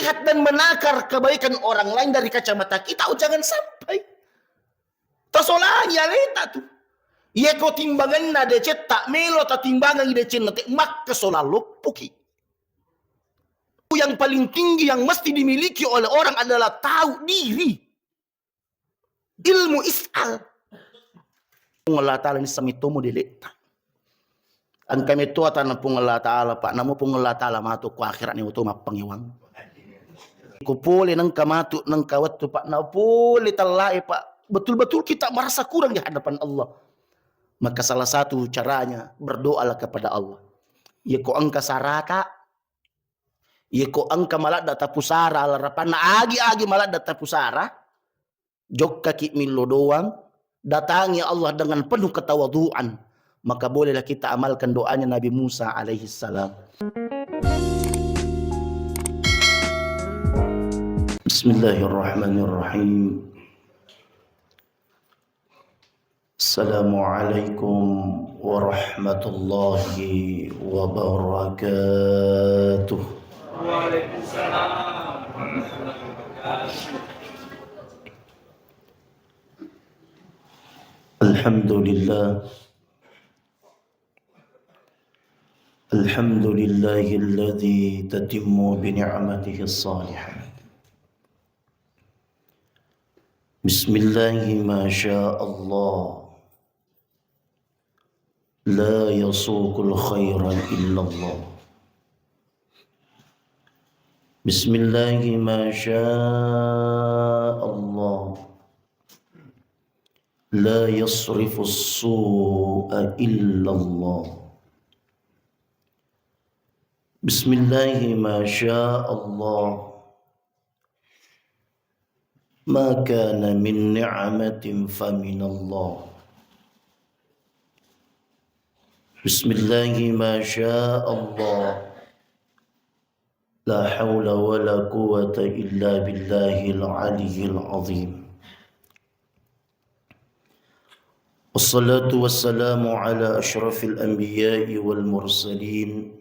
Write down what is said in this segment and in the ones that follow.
melihat dan menakar kebaikan orang lain dari kacamata kita, jangan sampai. Tasolah ya leta tu. Ia ko timbangan na decet tak melo ta timbangan decet nanti mak kesolalo puki. Yang paling tinggi yang mesti dimiliki oleh orang adalah tahu diri. Ilmu is'al. Allah Ta'ala ni samitomo dileta. Ang kami tua tanah pung Allah Ta'ala pak. Namu pung Allah Ta'ala matu ku akhirat ni uto mapangiwang. Kupuli nang kamatu nang kawat tu pak. Napuli talai pak. Betul-betul kita merasa kurang di hadapan Allah. Maka salah satu caranya berdoalah kepada Allah. Ya ko angka sarata. Ya ko angka malak data pusara alarapan na agi-agi malak data pusara. Jok kaki milo doang. Datangi Allah dengan penuh ketawaduan. Maka bolehlah kita amalkan doanya Nabi Musa alaihi salam. Bismillahirrahmanirrahim. Assalamualaikum warahmatullahi wabarakatuh. Waalaikumsalam warahmatullahi wabarakatuh. Alhamdulillah. Alhamdulillahilladzi tatimmu bi ni'matihi as-salihah. Bismillahi ma syaa Allah. La yasuqul khairan illallah. Bismillahi ma syaa Allah. La yasrifus su'a illallah. Bismillahi ma syaa Allah. Ma kana min ni'matin faminallah. Bismillahi ma syaa Allah. La hawla wa la quwwata illa billahil aliyyil azim. Wassalatu wassalamu ala ashrafil anbiya'i wal mursalin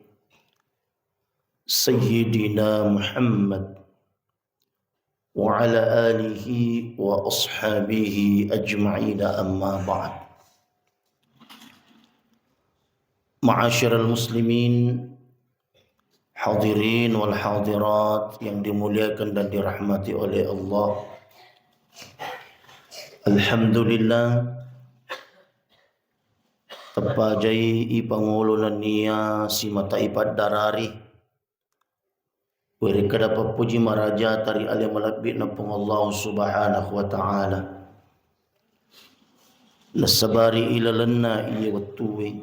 Sayyidina Muhammad wa ala alihi wa ashabihi ajma'ina amma ba'd. Ma'asyiral muslimin, hadirin wal hadirat yang dimuliakan dan dirahmati oleh Allah. Alhamdulillah, tapajai ipangulunan niya si mata ipad darari. Wiri kadapa puji maraja tari alim malakbit na pong Allah subhanahu wa ta'ala. Nasabari ilalanna iya watuwi.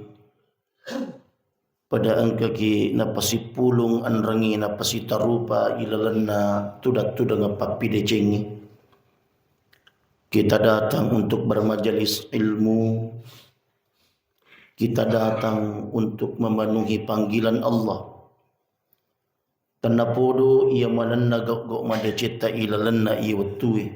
Pada angkaki napasipulong anrangi napasitarupa ilalanna tudak-tudak ngapapidecengi. Kita datang untuk bermajalis ilmu. Kita datang untuk memenuhi panggilan Allah. Karena podo ia mananna gok madecita ilalanna ia watui.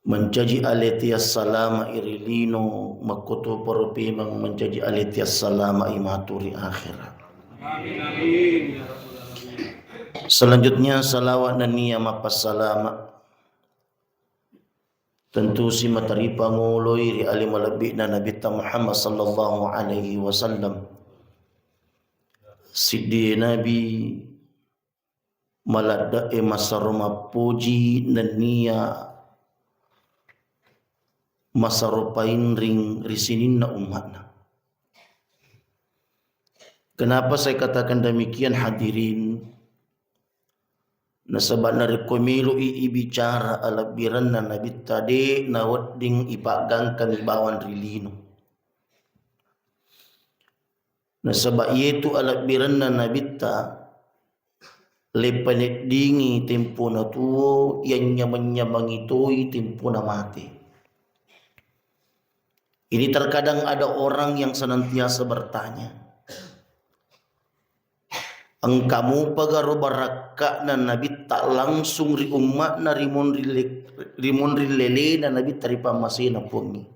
Mencaji aletias salama irilino makoto poropi mang mencaji aletias salama imaturi akhirat. Amin. Selanjutnya salawat dan niya mapas salama. Tentu si matari panguloi ri alim alabik na Nabi Muhammad sallallahu alaihi wasallam. Siddi Nabi malada masaroma puji dan niya masaropain ring risinin na umatna. Kenapa saya katakan demikian hadirin? Nasabak na rekomilu ibicara alabiran na Nabi tadi nawat ding ipagangkan ibawan rilino. Nasabak itu alabiran na Nabi ta lepanet dingi tempo na tuo yang nyaman-nyaman itoi tempo na mati. Ini terkadang ada orang yang senantiasa bertanya, engkamu pagaro baraka na Nabi tak langsung ri umat na rimon rilele na Nabi taripa masih na pungi.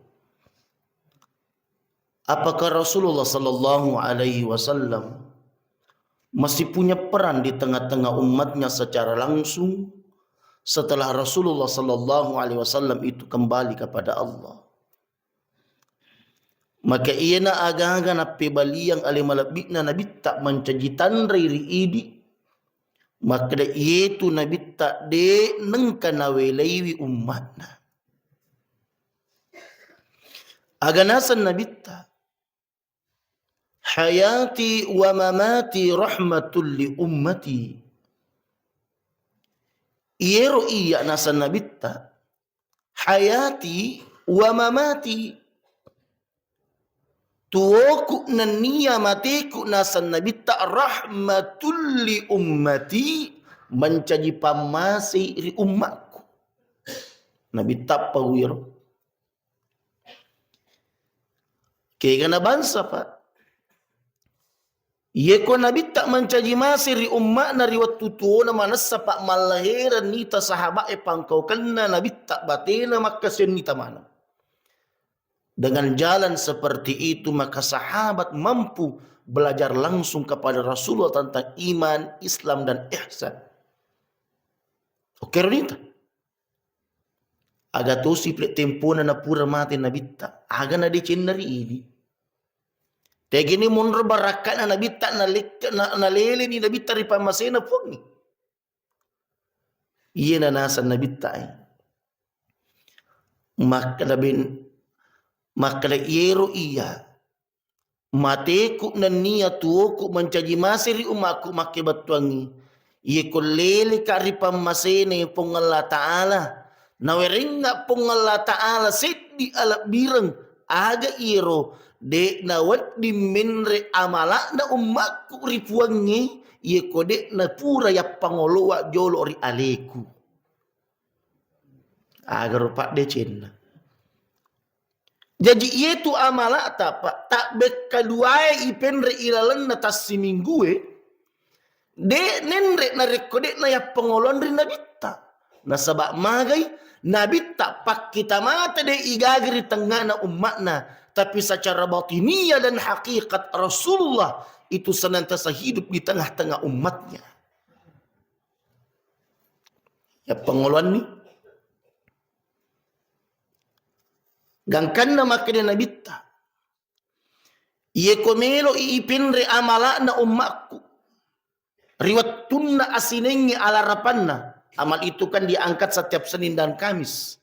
Apakah Rasulullah sallallahu alaihi wasallam masih punya peran di tengah-tengah umatnya secara langsung setelah Rasulullah sallallahu alaihi wasallam itu kembali kepada Allah. Maka ia na aga-aga na pebaliang alimalabik na nabitta mancajitan ri idi. Maka da itu nabitta de nengka nawelaiwi umatna. Aganasan nabitta. Hayati wa mamati rahmatul li ummati. Iero iya nasan nabitta. Hayati wa mamati. Tuoku na niya matiku nasan nabitta rahmatul li ummati. Mencaji pamasi ri umatku. Nabitta pawiro. Kaya na bansa pa. Ye ko nabitta mencaji masih ri umma na riwat tutuo na manasa pa malahiran nita sahaba pangkau kena nabitta batena makasin nita mana. Dengan jalan seperti itu maka sahabat mampu belajar langsung kepada Rasulullah tentang iman, Islam dan ihsan. Oke nita. Aga to si tempona na pura mati nabitta. Aga na di cendari ini. Tegini mundur barakat na nabitta na lele ni nabitta ri pamasena pun ni. Iya na nasan nabitta ay. Maka iero iya. Mateku na niya tuoku mencaji masiri umaku makibatuangi. Iya ko lele ka ri pamasena pong Allah Ta'ala. Nawering nga pong Allah Ta'ala sit di alap birang aga iero. De nawat di menre amala na umakku ripuangi ye kode na pura ya pangolowa jolo ri aleku agar pak de cina. Jadi itu amala tapa tak bekaduai ipenre ilalan na tas siminggue de nenre na rekode na ya pangolon ri nabitta na sabak magai nabitta pak kita mata de igagri tengah na umatna. Tapi secara batiniah dan hakikat Rasulullah itu senantiasa hidup di tengah-tengah umatnya. Ya pengolahan ni. Gangkan na makanya nabitta. Ie komelo iipinre amala na umatku. Riwat tunna asinengi ala rapanna. Amal itu kan diangkat setiap Senin dan Kamis.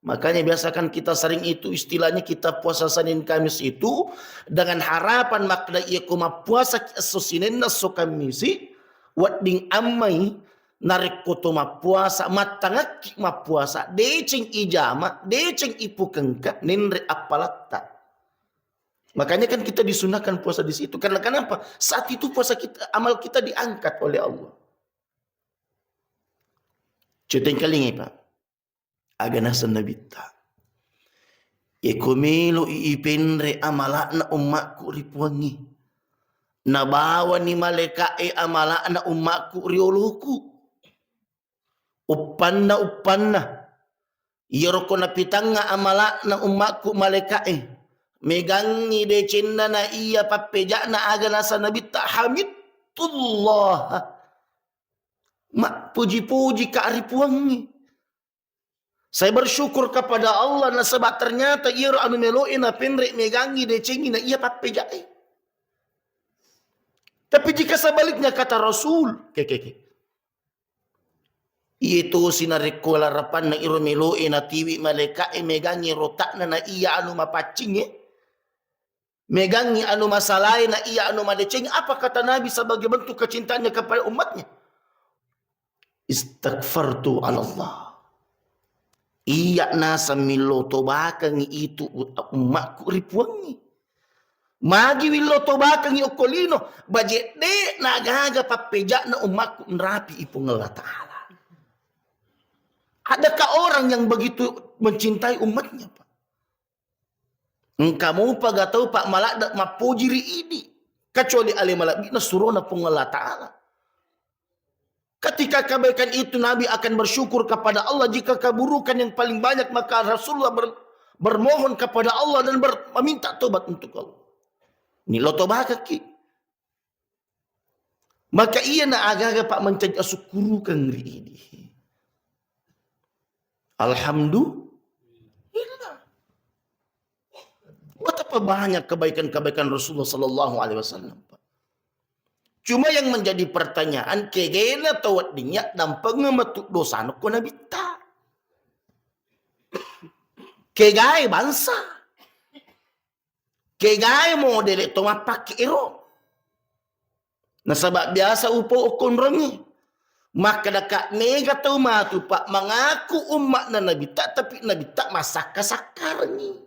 Makanya biasakan kita sering itu istilahnya kita puasa Senin Kamis itu dengan harapan makna ia kuma puasa sosinen na so kamisi wat ding amai narik koto ma puasa matangak ma puasa deceng ijama deceng ipu kengka nenre apalatta. Makanya kan kita disunahkan puasa di situ karena kenapa? Saat itu puasa kita amal kita diangkat oleh Allah. Ceteng kalingi Pak. Aganasan nabitta. Ikomelo iipinre amala na umakku ripuangi. Nabawa ni malekae amala na umakku rioluku. Upanna. Iyaroko na pitanga amala na umakku malekae. Megangi de cinna na iya papeja na aganasan nabitta. Hamidullah. Mak puji-puji ka ripuangi. Saya bersyukur kepada Allah na sebab ternyata ia anu meloi na penrek megangi decengi na ia papejai. Tapi jika sebaliknya kata Rasul, itu sinarikola rapan na iro meloi na tiwi maleka megangi rotak na ia anu mapacing megangi anu masalai na ia anu madeceng. Apa kata Nabi sebagai bentuk kecintaannya kepada umatnya? Istighfartu ala Allah. Iya nasa miloto bakang itu umakku ripuangi. Magi wiloto bakang okolino bajet de nagaga papeja na umakku nerapi ipung Allah Ta'ala. Adakah orang yang begitu mencintai umatnya Pak? Kamu Pak gak tahu Pak malah mapujiri ini. Kecuali alimalak na surona pung Allah Ta'ala. Ketika kebaikan itu Nabi akan bersyukur kepada Allah. Jika keburukan yang paling banyak maka Rasulullah bermohon kepada Allah dan meminta tobat untuk Allah. Ini lo tobat kaki. Maka ia na agaga pak mencari asukuru kang ini. Alhamdulillah. Betapa banyak kebaikan-kebaikan Rasulullah Sallallahu Alaihi Wasallam. Cuma yang menjadi pertanyaan, kegena tawat dinyak dan pengemetuk dosa ko nabita. Kegai bangsa. Kegai model itu mapak iro. Nah sebab biasa upo ukon rangi. Maka dekat mega tau matu pak mengaku umat na nabita tapi nabita masaka-sakar ni.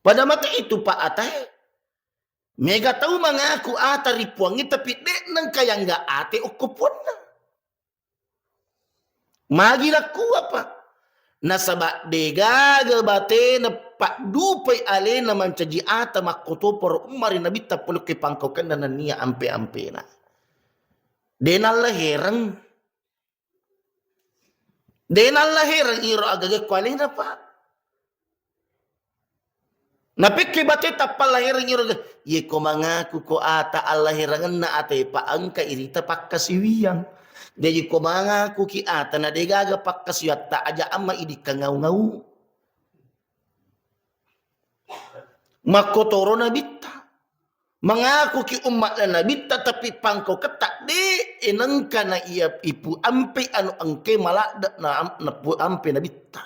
Pada mata itu pak atay. Mega tahu mengaku ripuangi tapi dek nang kaya nggak ate ukupon na. Magilah ku apa? Nasabak degaga bate na pak dupai ale na mancaji ata makoto por umari nabi tapuluk ke pangkokan na niya ampe-ampe na. Denal lahirang. Denal lahirang iro agage kwalin na pak. Napikki bate tapal lahirang iro ye ko mangaku ko ata allahirangan na ate pa angka irita pakkasiwiyang. Jadi ko mangaku ki ata na degaga pakkasiyat ta aja amma idi kangau-ngau. Makotoro na bitta. Mengaku ki umat na bitta tapi pangko ketak de enangka na iya ipu ampe anu angke malak na pu ampe na bitta.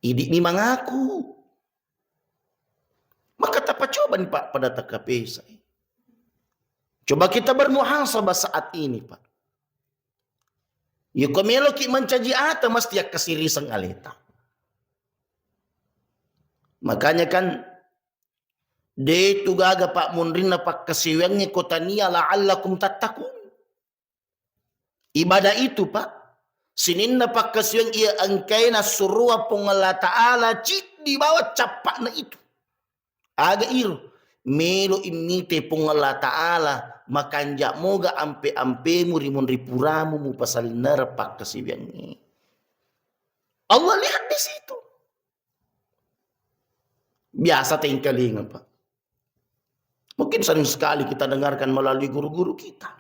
Idi ni mengaku. Maka tak coba nih Pak pada TKP saya. Coba kita bermuhasabah saat ini Pak. Yuk komelo ki mencaji ata mesti kasirisan aleta. Makanya kan de tugaga Pak Munrin Pak kasiwangnya kota nia la'allakum tattaqun. Ibadah itu Pak. Sinin na Pak kasiwang ia angkaina surua pengala ta'ala cik di bawah capak na itu. Aga iru melo imite pengala ta'ala makanja moga ampe-ampe murimun ripuramu mu pasal narapak kasiwangnya. Allah lihat di situ. Biasa tingkalingan Pak. Mungkin sering sekali kita dengarkan melalui guru-guru kita.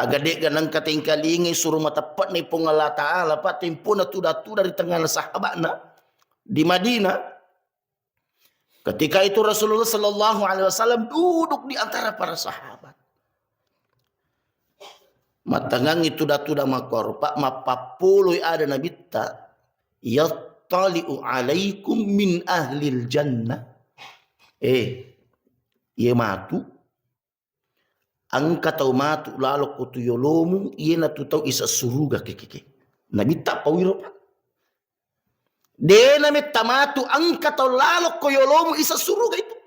Agak dek ganang katingkalingi suruh mata pat ni pengala ta'ala Pak timpuna tu dari tengah sahabatna di Madinah. Ketika itu Rasulullah Sallallahu Alaihi Wasallam duduk di antara para sahabat. Matangang itu datu makor Pak mapapului ada nabi ta yattali'u alaikum min ahlil jannah. Ye matu angka tau matu lalu kutu yolomu ye na tu tau isa suruga kekeke. Nabi ta pawiro Pak. Dena metamatu angka tau lalu koyolomu isa suruga itu.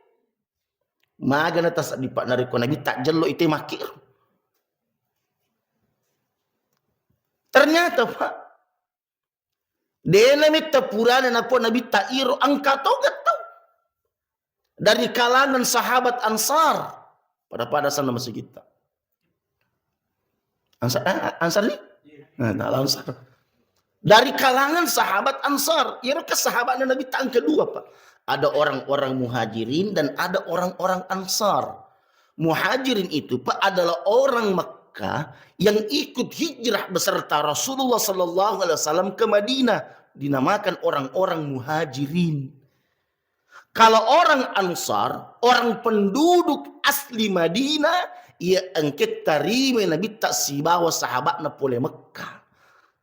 Maga na tas di Pak nariko Nabi tak jelo itu makir. Ternyata Pak. Dena metapurana na po Nabi ta iro angka tau gatau. Dari kalangan sahabat Ansar. Pada sana masih kita. Ansar ni? Nah, Ansar. Dari kalangan sahabat Ansar. Ya sahabat Nabi tahun kedua Pak. Ada orang-orang muhajirin dan ada orang-orang Ansar. Muhajirin itu Pak adalah orang Mekah yang ikut hijrah beserta Rasulullah Sallallahu Alaihi Wasallam ke Madinah. Dinamakan orang-orang muhajirin. Kalau orang Ansar, orang penduduk asli Madinah, ia angket tarime Nabi tak sibawa sahabat Napole Mekah.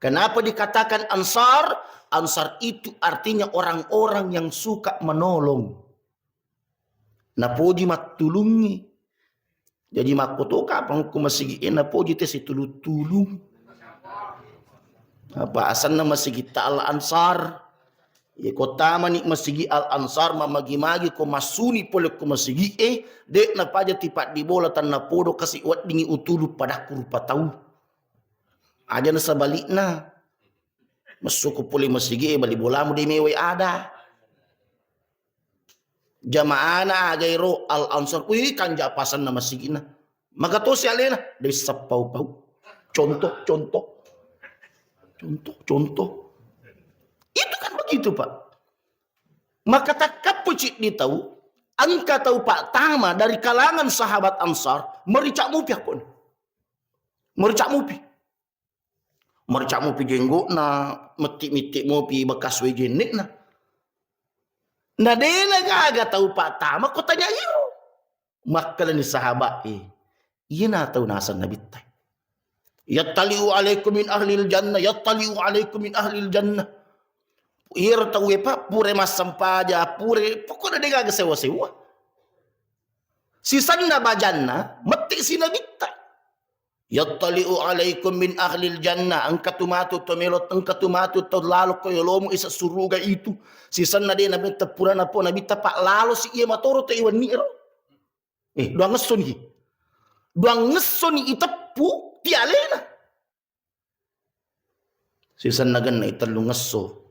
Kenapa dikatakan Ansar? Ansar itu artinya orang-orang yang suka menolong. Napoji matulungi. Jadi makotoka pang kumasigi napoji te situlutulung. Apa asal nama sigi al Ansar? Ya kota mani masigi al Ansar mamagi-magi ko masuni pole ko masigi dek na paja tipat di bola tan na podo kasi wat dingi utulu pada kurupa tahu. Aja na sabalik na. Masuk puli masigi bali bola mo di mewe ada. Jamaana agairo al Ansar uy kanja pasan na masigi na. Magato si alena dari sapau-pau. Contoh. Itu kan begitu Pak. Maka tak kapucik ditahu angka tahu pak tama dari kalangan sahabat Ansar mericak mupi pun. Mericak mupi jenggot na metik-metik mupi bekas wejenik na. Nah dena gaga tahu pak tama kau tanya iyo. Maka ni sahabat iya na tahu nasan nabi tay. Yattali'u alaikum min ahlil jannah, yattali'u alaikum min ahlil jannah. Ir tahu pak pure mas sampaja pure pokoknya dia gaga sewa-sewa. Sisanna bajanna metik si nabi tay. Yattali'u alaikum min ahlil jannah, angkatumatu tomelot angkatumatu to lalu ko yolomo isa suruga itu. Sisanna dia nabi tapura na po nabi tapak lalu si iya matoro to iwan niro. Doang ngesoni. Doang ngesoni itapu tialena. Sisanna ganna italu ngeso.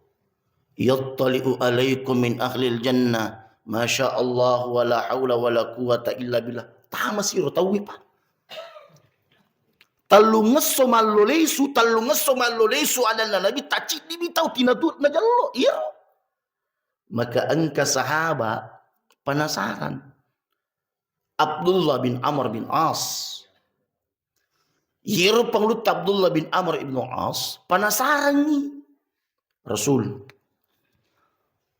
Yattali'u alaikum min ahlil jannah, masya Allah wala haula wala quwata illa billah. Tama siro tawi pa. Talungeso malolesu adalah nabi tacik dibitau tinatut na jallo. Iya. Maka angka sahabat penasaran. Abdullah bin Amr bin As. Yero panglut Abdullah bin Amr bin As penasaran nih. Rasul.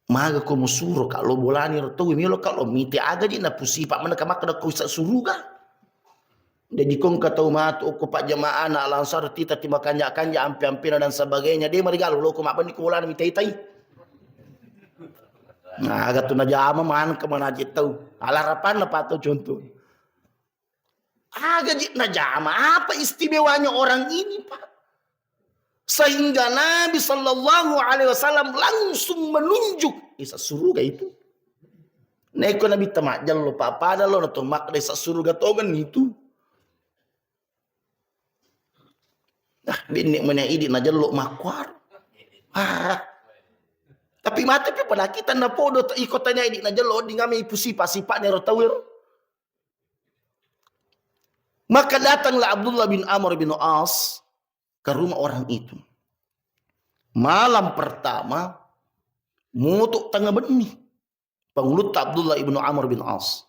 Maga ko musuro kalau bolani roto milo kalau miti aga di na pusipa mana kamaka ko sa suruga. Jadi kong katau matu ko pak jamaah na alansar tita tima kanja-kanja ampi-ampina dan sebagainya. Dia marigalo lo ko mapan di kulan mitai-tai. Nah, agak tu na jama man ke mana aja tahu. Alarapan na pato contoh. Agak jit na jama apa istimewanya orang ini, Pak? Sehingga Nabi sallallahu alaihi wasallam langsung menunjuk isa suruga itu. Neko Nabi tamak jallo Pak pada lo na tomak desa suruga togan itu. Nah, bini mana idi na jallo makwar. Tapi mati pi pada kita na podo ikotanya idi na jallo di ngame ipu sipa nero tawir. Maka datanglah Abdullah bin Amr bin As ke rumah orang itu. Malam pertama mutuk tengah benih. Pengulut Abdullah ibnu Amr bin As.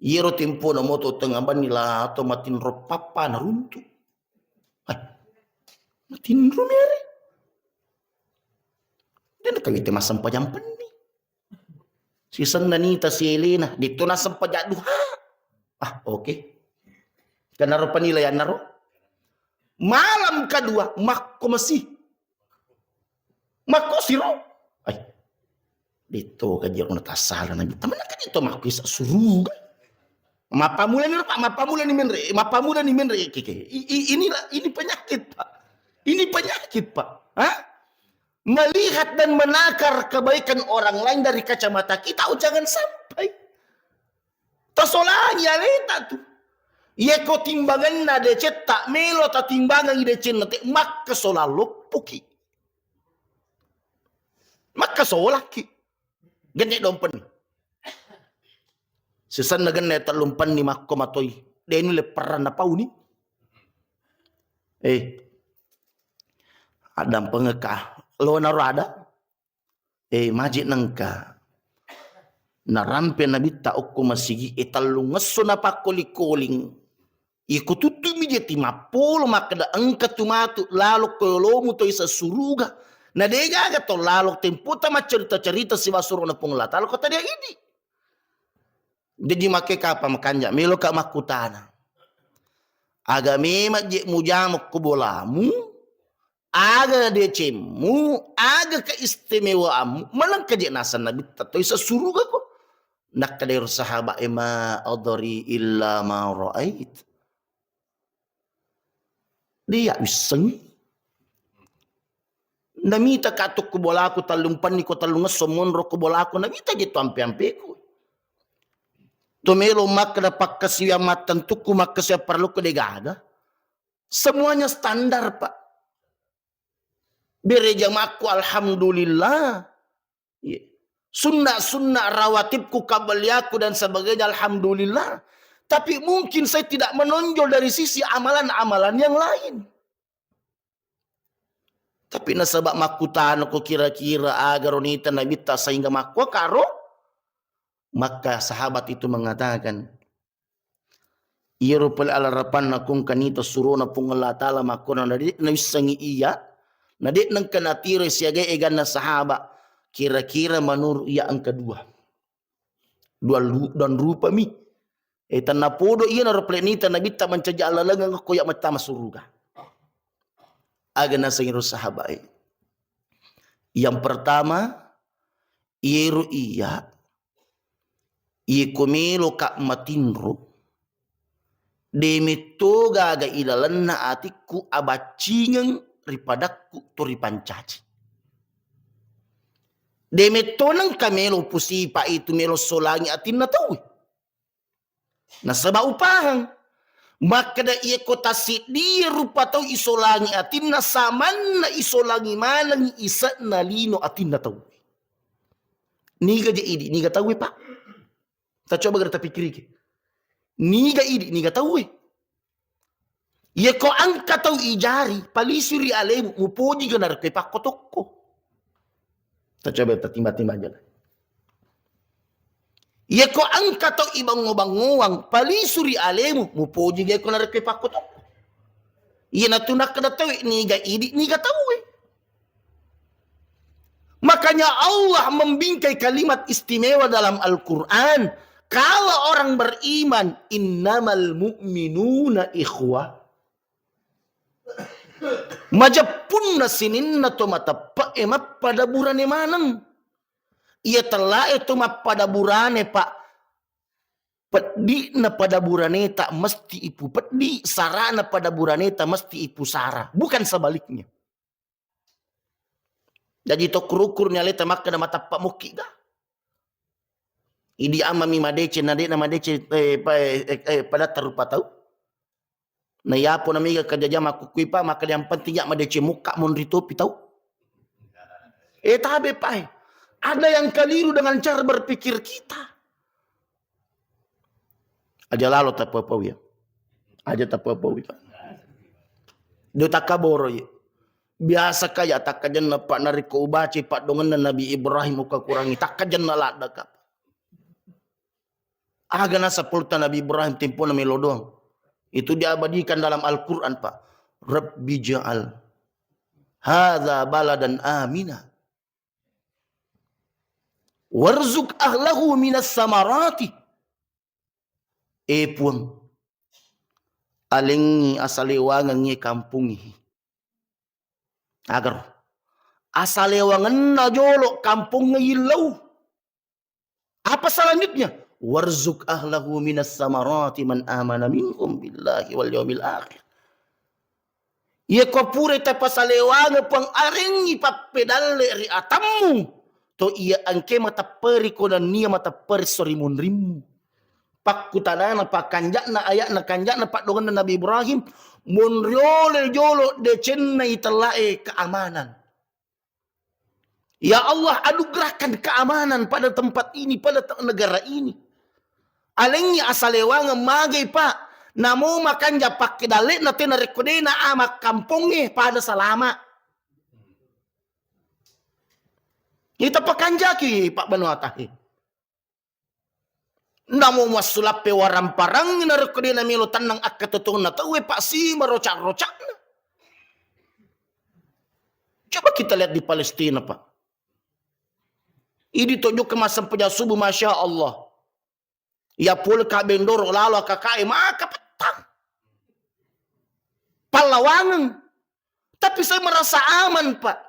Yero tempo na mutuk tengah benih lah atau matin ropapa na runtuh. Matin rumere. Dia nak kawin masam pajam pening. Si Nanita si Elena dito na sampajak duha. Oke. Kanaro penilaian naro. Malam kedua makko masih. Makko siro. Dito kajir na tasala na bita. Mana ka dito makko isa suruga. Mapamula ni menre. Ini penyakit, Pak. Ini penyakit, Pak. Melihat dan menakar kebaikan orang lain dari kacamata kita, jangan sampai. Tasolanya leta tuh. Ye ko timbangan na de cetak melo ta timbangan ide cen nate makka solalo puki. Makka solaki. Gende dompen. Sesan na gende talumpan ni makko matoy. Deni le peran na pau ni. Adam pengekah lo narada majik nangka narampe nabita okko masigi italung ngeso na pakoli-koling ikututu mijeti mapolo makada angka tumatu lalok kolomu to isa suruga na dega gato lalok temputa macerita-cerita si basuro na penglata lo kata dia ini jadi make kapa makanja melo ka makutana agame majik mujamok kubolamu aga decemu, aga keistimewaanmu, malang kejelasan Nabi tato isa suruga ko. Nak kader sahabat ema adari illa ma ra'ait. Dia iseng. Namita katuk ko bola ko talumpan ni ko talungas somonro ko bola ko namita gitu ampe-ampe ko. Tumelo makna pakkasiya matantuku makkasiya perlu ko degaga. Semuanya standar, Pak. Berejamaku alhamdulillah. Sunnah rawatibku kabaliaku dan sebagainya alhamdulillah. Tapi mungkin saya tidak menonjol dari sisi amalan-amalan yang lain. Tapi nasabak makutan ko kira-kira agar onita nabita sehingga makwa karo Maka sahabat itu mengatakan, iya rupal alarapan nakung kanito suruh na pungala tala makona nadik na isangi iya, nadik nang kanatire siaga egan na sahabat, kira-kira menurut iya ang kedua. Dan rupa mi. Tanapodo iya na replenita nabita mencaja alalangang koyak mata masuruga. Aga na sangiru sahabat. Yang pertama, iru iya kumelo kak matinro demito gaga ilalan na atiku abacingang ripadaku to ripancaci. Demito nang kamelo pusipa itu melo solangi atin na tawi. Nasaba upahang. Maka da iya kota di rupa tau isolangi atin na saman na isolangi manang isa na lino atin na tawi. Niga je idi, niga tawi pak. Ta coba kita pikir. Niga idi, niga tawi. Ye ko angka tau ijari, palisuri alemu, mupoji ganar ke pak kotoko. Ta coba kita timba-timba aja. Ye ko angka tau ibang-banguang, palisuri alemu, mupoji ganar ke pak kotoko. Ye natunak kada tawi, niga idi, niga tawi. Makanya Allah membingkai kalimat istimewa dalam Al-Quran. Kalau orang beriman, innamal mu'minuna ikhwah. Majapun na sinin na tumata emat pada burane manang. Ia telah itu pada burane pak. Pedi na pada burane tak mesti ipu pedi. Sarana pada burane tak mesti ipu sara. Bukan sebaliknya. Jadi to kurukurnya leta maka na mata pak muki dah. Idi ama mi madece nade na madece pada terupa tahu. Na yapo na miga kajajama kukuipa maka yang penting ya madece muka mon ritopi tahu. Tabe pai. Ada yang keliru dengan cara berpikir kita. Aja lalu tak apa-apa ya. Aja tak apa-apa ya. Do takaboro ya. Biasa kaya tak kajan na pak nariko ubaci pak dongan na Nabi Ibrahim uka kurangi tak kajan na lada kap. Aga na sapulta Nabi Ibrahim tempo na melodong. Itu diabadikan dalam Al-Quran pak. Rabbi ja'al hadza baladan amina. Warzuk ahlahu minas samarati. Puang. Aling asalewangan ngi kampungi. Agar asalewangan na jolo kampung ngayilaw. Apa selanjutnya? Warzuk ahlahu minas samarati man amana minhum billahi wal yawmil akhir. Ia kopure tapasalewangan pang aringi papedale ri atamu. To ia angke mata peri kodan nia mata peri sorimun rimu. Pak kutanana pak kanjakna ayatna kanjakna pak dongan Nabi Ibrahim. Monriole jolo de cennai telae keamanan. Ya Allah anugerahkan keamanan pada tempat ini, pada negara ini. Alengnya asalewanga magai pak. Namo makan japak kedale na tena rekodena amak kampungnya pada salama. Kita pakanjaki pak Banuatahi. Namo masulape waram parang na rekodena milo tanang akatutong na tawe pak si marocak-rocak na. Coba kita lihat di Palestina pak. Ini tunjuk kemasan penjasubu Masya Allah. Ya pul kabendor lalu kakai maka petang. Palawangan. Tapi saya merasa aman pak.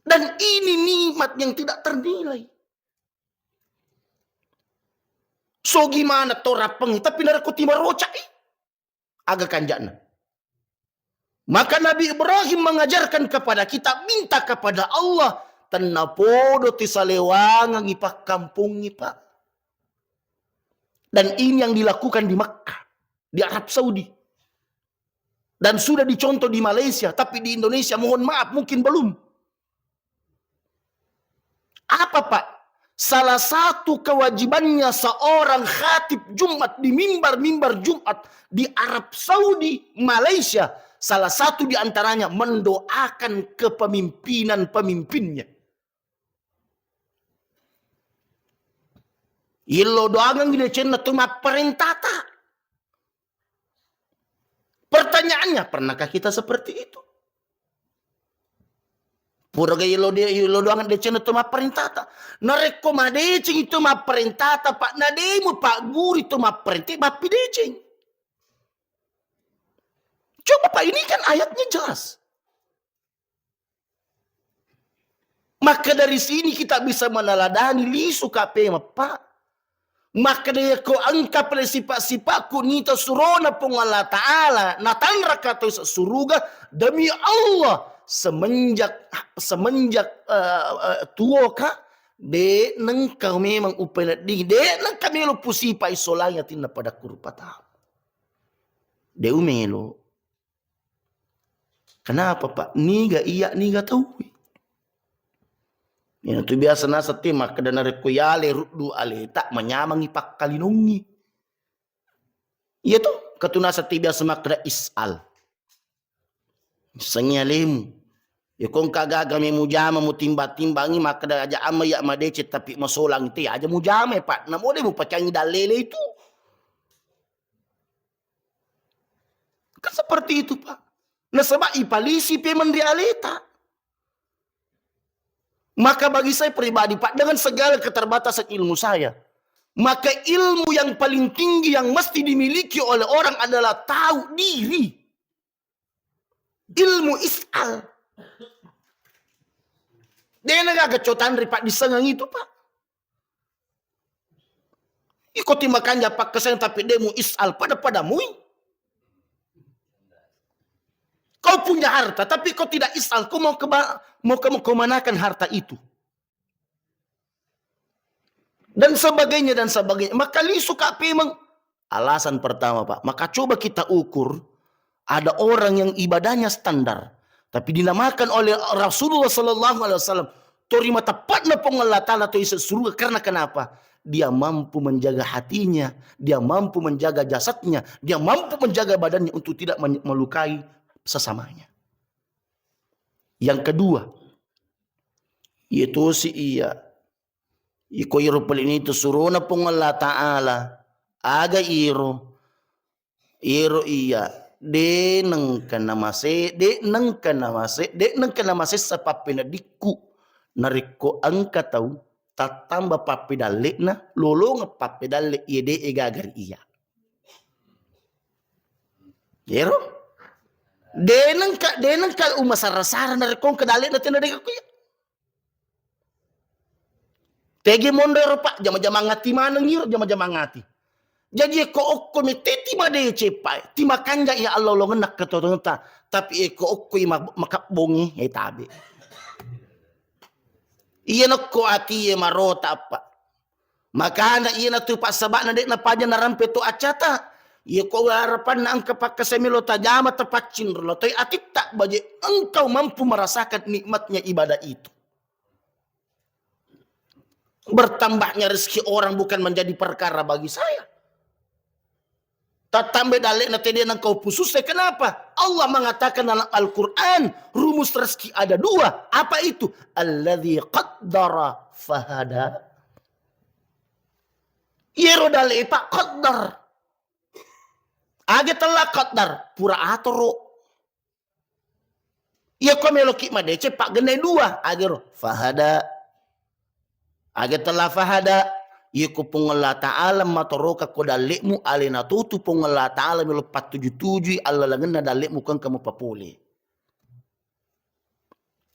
Dan ini nikmat yang tidak ternilai. So gimana torapeng tapi narakuti marocak agak kanjana. Maka Nabi Ibrahim mengajarkan kepada kita minta kepada Allah tenapodo tisalewangang ipak kampung ipak. Dan ini yang dilakukan di Makkah, di Arab Saudi. Dan sudah dicontoh di Malaysia, tapi di Indonesia mohon maaf mungkin belum. Apa pak? Salah satu kewajibannya seorang khatib Jumat di mimbar-mimbar Jumat di Arab Saudi, Malaysia. Salah satu di antaranya mendoakan kepemimpinan pemimpinnya. Ilo doangan gini cina tuma perintata. Pertanyaannya, pernahkah kita seperti itu? Pura gaya ilo doangan de cina tuma perintata. Nareko madecing itu ma perintata pak nademu pak guru itu ma perintah ma pidecing. Coba pak, ini kan ayatnya jelas. Maka dari sini kita bisa meneladani lisu KPM pak. Maka dia ko angka pada sifat-sifat ku nita surona pong Allah Ta'ala natan rakato suruga demi Allah semenjak tua ka de neng kau memang upaya di de neng kami lo pusi pa isolanya tinda pada kurpata de umelo. Kenapa pak? Niga iya niga tahu. Yang itu biasa nasa timak kedana rekuyale rudu ale tak menyamangi pak kalinungi. Iya tuh katuna sati biasa makda isal. Senyalemu. Ya kong kagaga me mujama mu timba-timbangi makda aja ama ya madece tapi masolang itu ya aja mujama pak. Namo de mu pacangi dalele itu. Kan seperti itu pak. Nah sebab ipalisi pe mendialeta. Maka bagi saya pribadi pak, dengan segala keterbatasan ilmu saya, maka ilmu yang paling tinggi yang mesti dimiliki oleh orang adalah tahu diri. Ilmu is'al. Dia nggak kecotan pak disengang itu pak. Ikuti makannya pak kesan tapi demu is'al padamu. Kau punya harta tapi kau tidak is'al, kau mau kemanakan harta itu. Dan sebagainya. Maka lisu KP memang alasan pertama pak. Maka coba kita ukur. Ada orang yang ibadahnya standar. Tapi dinamakan oleh Rasulullah SAW. Terima tepatnya pengelatan atau isi surga. Karena kenapa? Dia mampu menjaga hatinya. Dia mampu menjaga jasadnya. Dia mampu menjaga badannya untuk tidak melukai sesamanya. Yang kedua. Yaitu si iya. Iko iro pelini itu suruna pong Allah Ta'ala. Aga iro iya. De nang kana mase sa papina diku. Nariko angka tau. Tatamba papidale na. Lolo nga papidale ide egagar iya. Iro? De nang ka umasarasara nariko kadale na tinadega ko iya. Tegi mondor pak, jama-jama ngati manang ngiro, jama-jama ngati. Jadi eko okko mi teti made cepai, ti makanja ya Allah lo ngenak ketotongta, tapi eko okko ima makabongi ya tabi. Iya nokko ati ya marota apa. Maka anda iya na tu pak sabak na dek na paja na rampe tu acata. Iya ko harapan na angka pak kasemilo tajama tepat cinrlo, toy atik tak baje engkau mampu merasakan nikmatnya ibadah itu. Bertambahnya rezeki orang bukan menjadi perkara bagi saya. Tatambah dalek nanti dia nang kau pususnya. Kenapa? Allah mengatakan dalam Al-Quran rumus rezeki ada dua. Apa itu? Alladzi qaddara fahada. Yero dalek pak qaddar. Age telah qaddar pura atoro. Iya kau meloki madece pak genai dua. Age ro fahada. Aga telah fahada yiku pungala ta'ala matoroka ko dalekmu alena tutu pungala ta'ala milo 477 alla langenna dalekmu kan kamu papole.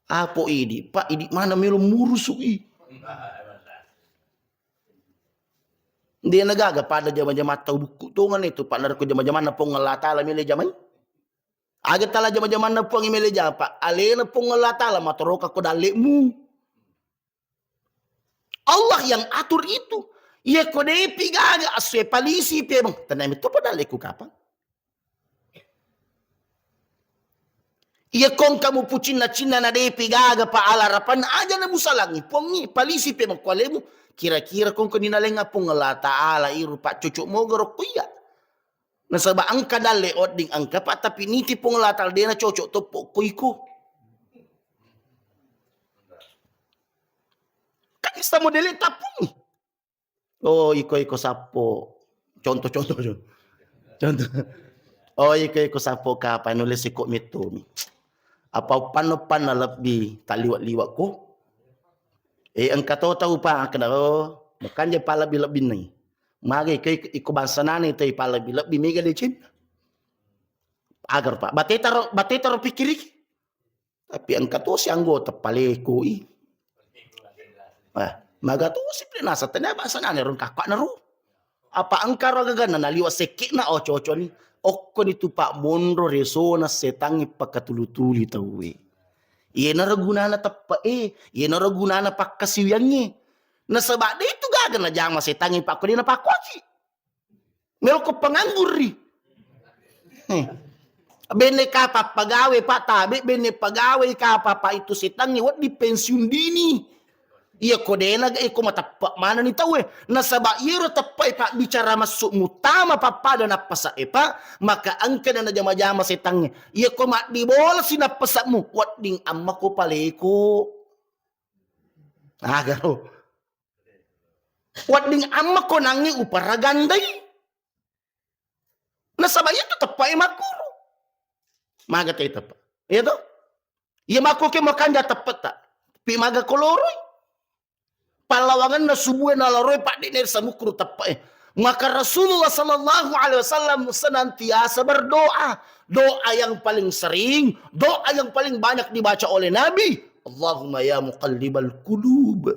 Apo idi pak idi mana milo murusuk i. Dia nagaga pada jama-jama tahu buku tungan itu pak narko jama-jama na pungala ta'ala milo zaman. Aga telah jama-jama na pungi milo jama pak alena pungala ta'ala matoroka ko dalekmu. Allah yang atur itu. Ia kode pigaga aswe palisi pe bang. Tanam itu pada leku kapan? Ia kong kamu pucin na cina na de pigaga pa alarapan aja na musalangi. Pongi palisi pe bang kualemu. Kira-kira kong kaninalenga pong Allah Ta'ala iru pak cucuk mo gorok kuya. Nasaba angka dale oding angka pak tapi niti pong Allah Ta'ala de na cocok topo kuiku. Kita modele tapung. Oh, iko sapo. Contoh. Contoh. Oh, iko sapo ka nulis iko mito. Apa pan na lebih tak liwat-liwat ko. Ang tahu pa kenaro. Makanya pala lebih ni. Mari iko bangsa nani itu pala lebih mega licin. Agar pak. Bateta pikir. Tapi ang kato si anggota paleko i. Magato si plinasa tanya bangsa nani ron kakak na ro. Apa angkaro gagana na liwat sekik na ocho ni. Okko itu pak mondro resona setangi pakatulutuli tahu Iya naraguna na tappa iya naraguna na pakkasiwyangi. Nasabak na itu gagan na jama setangi pak ko di na pakwaki. Meron ko pangangguri. Bene ka pa pagawe pa tabi bene pagawe ka pa itu setangi wat di pensiun dini. Iya ko dena ko matappa mana ni tahu nasaba iro tappa pa bicara masuk mutama papada na pasa pa maka angka na jama-jama setangi iya ko mak di bola sinapasamu wat ding amma ko paleko agaro wat ding amma ko nangi uparagandai nasaba itu tappa makuro maga tay tappa iya to iya mako ke makanja tappa ta pi maga koloroy palawangan na subuh na laroy pak diner sa mukru tapai. Maka Rasulullah sallallahu alaihi wasallam senantiasa berdoa. Doa yang paling sering, doa yang paling banyak dibaca oleh Nabi. Allahumma ya muqallibal qulub.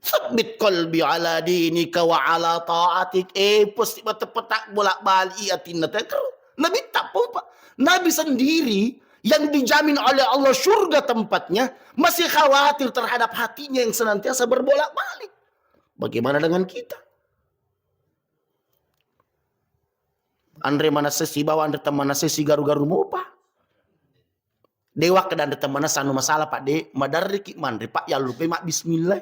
Tsabbit qalbi ala dinika wa ala ta'atik. Pasti mata-petak bolak-balik atin natakar. Nabi tak apa. Nabi sendiri yang dijamin oleh Allah surga tempatnya, masih khawatir terhadap hatinya yang senantiasa berbolak-balik. Bagaimana dengan kita? Andre mana sesi bawa andre teman sesi garu-garu mopa. Dewa kedan andre teman sanu masalah pak de, madari ki mandri pak ya lupa mak bismillah.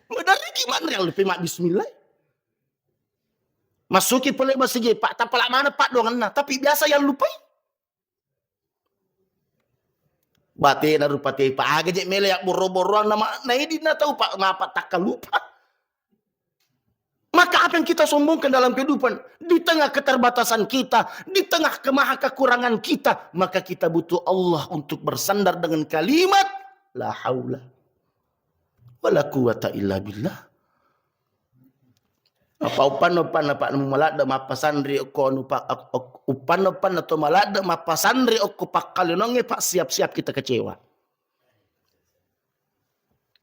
Madari ki mandri ya lupa mak bismillah. Masuki pelek masih pak tak pelak mana pak doang na tapi biasa yang lupai. Bate na rupate pak aga je mele yak boro-boroan nama na ini na tahu pak ngapa tak lupa. Maka apa yang kita sombongkan dalam kehidupan di tengah keterbatasan kita, di tengah kemaha-kekurangan kita, maka kita butuh Allah untuk bersandar dengan kalimat la haula wala quwata illa billah. Apa upan apa malada mapasandri ko upan atau malada mapasandri ko pakalunonge pak siap-siap kita kecewa.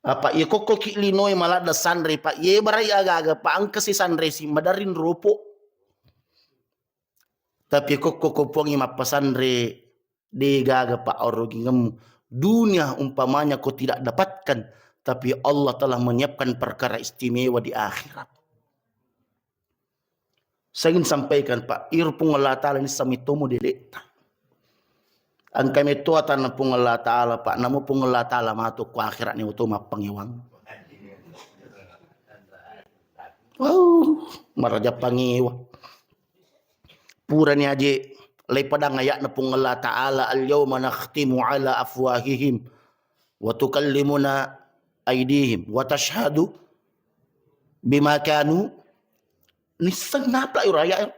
Apa ye koko kilinoy malada sandri pak ye barai aga pak angka si sandri si madarin ropo. Tapi koko kopongi mapasandri de gaga pak orogi ngemu. Dunia umpamanya kau tidak dapatkan, tapi Allah telah menyiapkan perkara istimewa di akhirat. Saya ingin sampaikan Pak, irpung Allah Ta'ala ini samitomo dilekta. Ang kami tuatan na pung Allah Ta'ala Pak, namu pung Allah Ta'ala mato ku akhirat ni utama pangiwang. Wow, maraja pangiwang. Pura ni aje, lay padang ayak na pung Allah Ta'ala, al-yawma nakhtimu ala afwahihim, wa tukallimuna aydihim, wa tashhadu bima kanu nisang napla yung raya yun.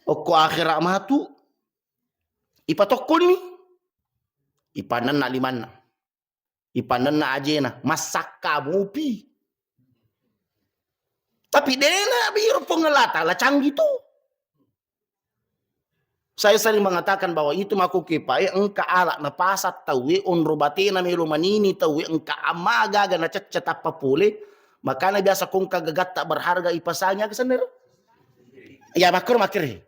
O ko akhirat matu, ipatokol ni. Ipanan na liman na. Ipanan na aje na. Masaka mupi. Tapi dena biro pengelata, lacang gitu. Saya sering mengatakan bahwa itu makukipa, engka alak na pasat tawi, unrubate na melo manini tawi, engka amaga na chat apa pule. Makanya biasa kong kagagat tak berharga ipasanya ke sana. Ya makro makir.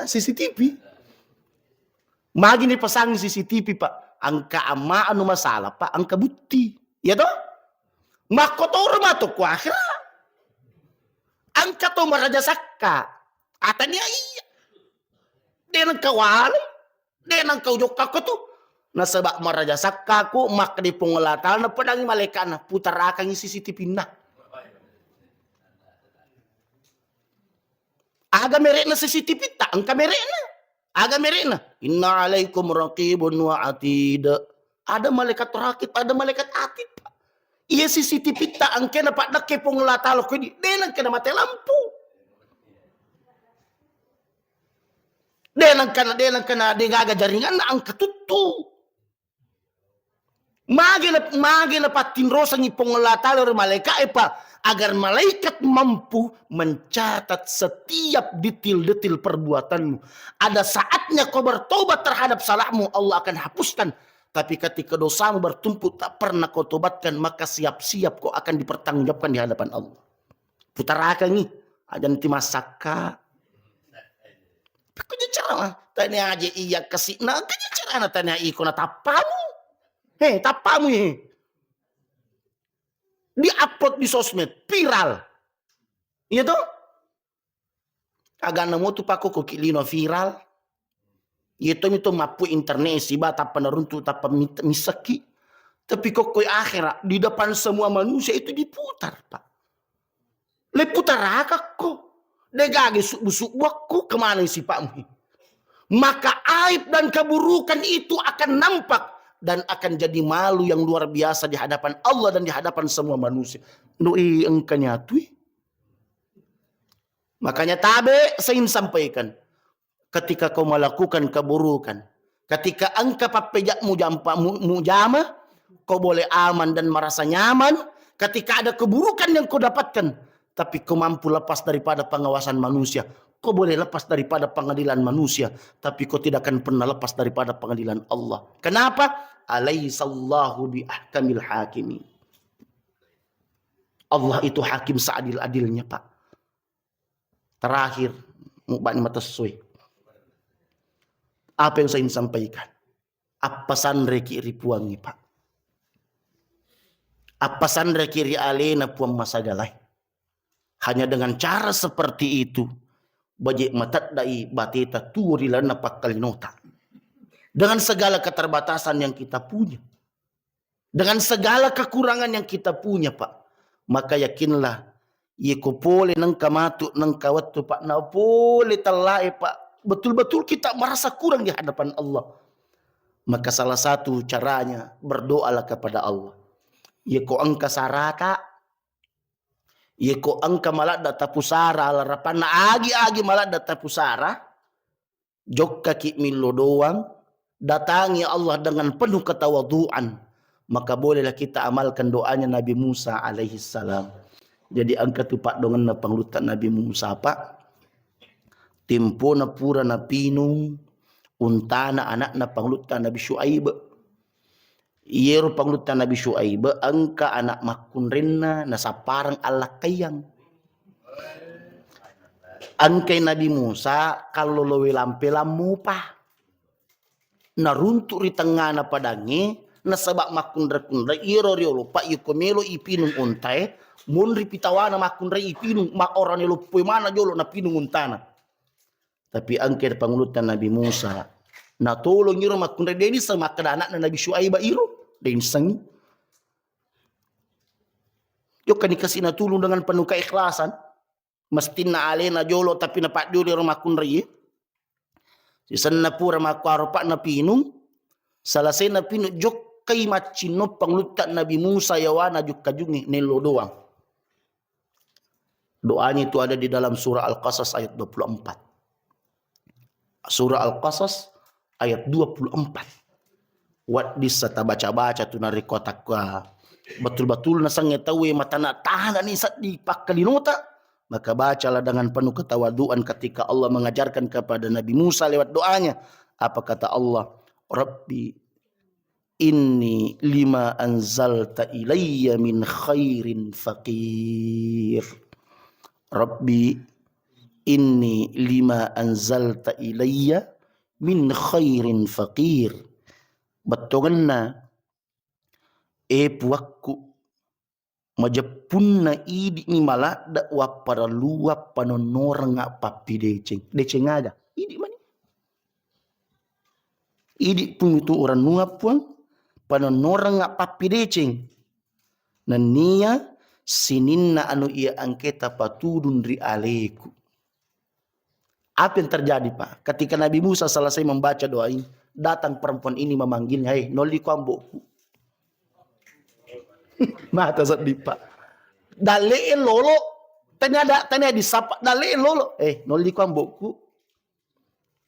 CCTV. Magi ni pasang CCTV pak. Angka ama anu masalah pak. Angka bukti. Ya toh? Makotor mato ku akhirat. Angka to maraja sakka. Atanya iya. Dia nang kawali. Dia nang kau jokak ko tuh. Nasabak maraja sakkaku mak di pengelatal na pedangi malaikat na putar akang CCTV na. Aga merek na CCTV tak angka merek na. Aga merina. Inna alaikum raqibun wa atid. Ada malaikat rakib, ada malaikat atid. Iya CCTV ta angkena pak nak kepong latalo ko di. Denang kena mati lampu. Denang kena dengaga jaringan na ang katutu. Magi na patin rosa ni pengelatalo malaikat apa agar malaikat mampu mencatat setiap detil-detil perbuatanmu. Ada saatnya kau bertobat terhadap salahmu, Allah akan hapuskan. Tapi ketika dosamu bertumpuk tak pernah kau tobatkan, maka siap-siap kau akan dipertanggungjawabkan di hadapan Allah. Putarakan nih, ada nanti masaka. Kaya cara tanya aja iya kasih, nah kaya cara tanya iko na tapamu. Tapamu di-upload di sosmed, viral. Iya toh? Agak namo tu pako ko kilino viral. Itu mapu internet si bata penaruntu tapa misaki. Tapi kok koi akhirat di depan semua manusia itu diputar, Pak. Leputar akak kok. Degage busuk buakku kemana si Pak? Maka aib dan keburukan itu akan nampak dan akan jadi malu yang luar biasa di hadapan Allah dan di hadapan semua manusia. Doi engkanya tui. Makanya tabe saya ingin sampaikan. Ketika kau melakukan keburukan, ketika engkau papejak mujama, kau boleh aman dan merasa nyaman. Ketika ada keburukan yang kau dapatkan, tapi kau mampu lepas daripada pengawasan manusia, kau boleh lepas daripada pengadilan manusia, tapi kau tidak akan pernah lepas daripada pengadilan Allah. Kenapa? Alaihissallahu bi ahkamil hakimi. Allah itu hakim seadil-adilnya, Pak. Terakhir, mukbani mata sesuai. Apa yang saya ingin sampaikan? Apa sandre kiri puangi, Pak? Apa sandre kiri alena puang masagalai? Hanya dengan cara seperti itu, bajik matat dai bateta turilan napak kalinota. Dengan segala keterbatasan yang kita punya, dengan segala kekurangan yang kita punya, Pak, maka yakinlah, yeko pole nang kamatu nang kawatu, Pak, na pole talai, Pak. Betul-betul kita merasa kurang di hadapan Allah. Maka salah satu caranya berdoalah kepada Allah. Yeko angka sarata, yeko angka malak data pusara, larapan na agi malak data pusara, jok kaki milo doang, datangi Allah dengan penuh ketawaduan. Maka bolehlah kita amalkan doanya Nabi Musa alaihissalam. Jadi angka tupak dengan panglutan Nabi Musa, Pak. Tempo na pura na pinung untana anak na panglutan Nabi Syuaib. Iyero panglutan Nabi Syuaib angka anak makunrenna na saparang Allah kayang. Angkay Nabi Musa kalau lowe lampe lamu pa. Naruntuk ri tengah na padangi na sabak makundra-kundra iro lupa yukomelo ipinung untay mun ri pitawana makundra ipinung mak orang lupa mana jolo na pinung untana. Tapi angker pangulutan Nabi Musa na tolong iro makundra deni sama anak na Nabi Syuaib iro den sang. Yo kan dikasih na tulung dengan penuh keikhlasan. Mesti na alena jolo tapi na pak jolo iro makundra ye. Sisan na pura makwaro pak na pinung. Salasay na pinung jok kay macino pangulutan Nabi Musa yawana juk kajungi nelo doang. Doanya itu ada di dalam surah Al-Qasas ayat 24. Surah Al-Qasas ayat 24. Wadis sata baca-baca tu nari kotak betul-betul nasang tahu mata nak tahan ni sat di pakalinota. Maka bacalah dengan penuh ketawaduan ketika Allah mengajarkan kepada Nabi Musa lewat doanya. Apa kata Allah? Rabbi inni lima anzalta ilayya min khairin faqir. Rabbi inni lima anzalta ilayya min khairin faqir. Betongan puakku majapunna idi ni malak dakwa para luap panonorang papi deceng aga idi mani idi pun itu orang nuap pun panonorang papi deceng nania sininna anu ia angketa patudun ri aleku Apa yang terjadi Pak? Ketika Nabi Musa selesai membaca doa ini, datang perempuan ini memanggilnya, hei noli kuamboku. Mata sedih Pak. Dale lolo, tanya disapa, dale lolo, noli kuamboku.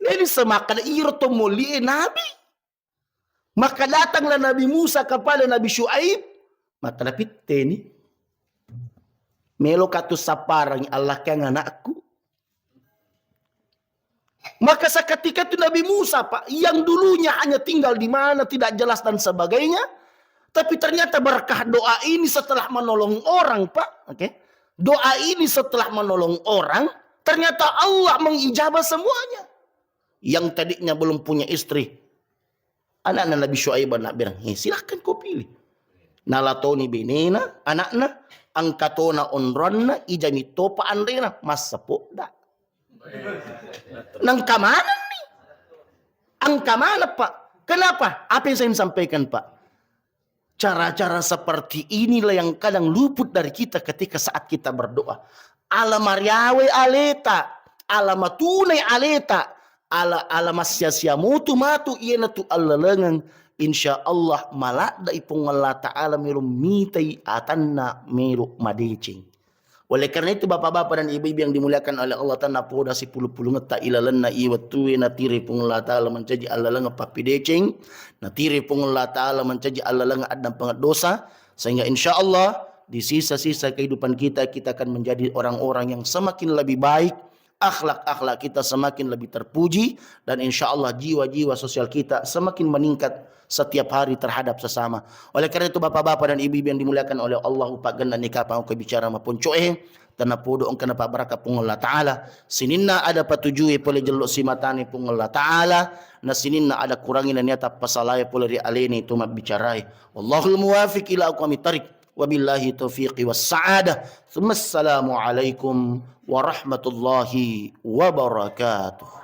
Ini semakan irto mulie Nabi. Maka datanglah Nabi Musa kepada Nabi Syuaib. Maka dapit ini. Melo katu saparang Allah kang anakku. Maka seketika itu Nabi Musa Pak, yang dulunya hanya tinggal di mana tidak jelas dan sebagainya, tapi ternyata berkah doa ini setelah menolong orang Pak, oke? Doa ini setelah menolong orang, ternyata Allah mengijabah semuanya. Yang tadinya belum punya istri, anak-anak Nabi Syuaib anak bilang, silahkan kau pilih. Nalatoni benena, anakna, angkatona onronna, ijami topa andrena, mas sepokda. Nang kemana nih? Angka mana Pak? Kenapa? Apa yang saya sampaikan Pak? Cara-cara seperti inilah yang kadang luput dari kita ketika saat kita berdoa. Ala mariawe aleta, ala matunai aleta, ala masya mutu matu iena tu alla lengang. Insya Allah malak da ipung Allah Ta'ala miru mitai atanna miru madecing. Oleh karena itu bapak-bapak dan ibu-ibu yang dimuliakan oleh Allah Ta'ala poda si puluh-puluh ngeta ilalanna iwatuwe natiri pung Allah Ta'ala mencaji Allah langa papidecing. Natiri pung Allah Ta'ala mencaji Allah langa adang pengadosa. Sehingga insya Allah di sisa-sisa kehidupan kita akan menjadi orang-orang yang semakin lebih baik. Akhlak-akhlak kita semakin lebih terpuji. Dan insya Allah jiwa-jiwa sosial kita semakin meningkat setiap hari terhadap sesama. Oleh karena itu bapak-bapak dan ibu-ibu yang dimuliakan oleh Allah upak ganda nikah pang ko bicara mapun coe tanah podo ong kana baraka pung Allah Ta'ala. Sininna ada patujui pole jelok simatani pung Allah Ta'ala. Na sininna ada kurangin na niata pasalaya pole ri aleni itu bicarai. Wallahul muwafiq ila aqwamit thariq. Wabillahi taufiqi was sa'adah. Assalamu alaikum warahmatullahi wabarakatuh.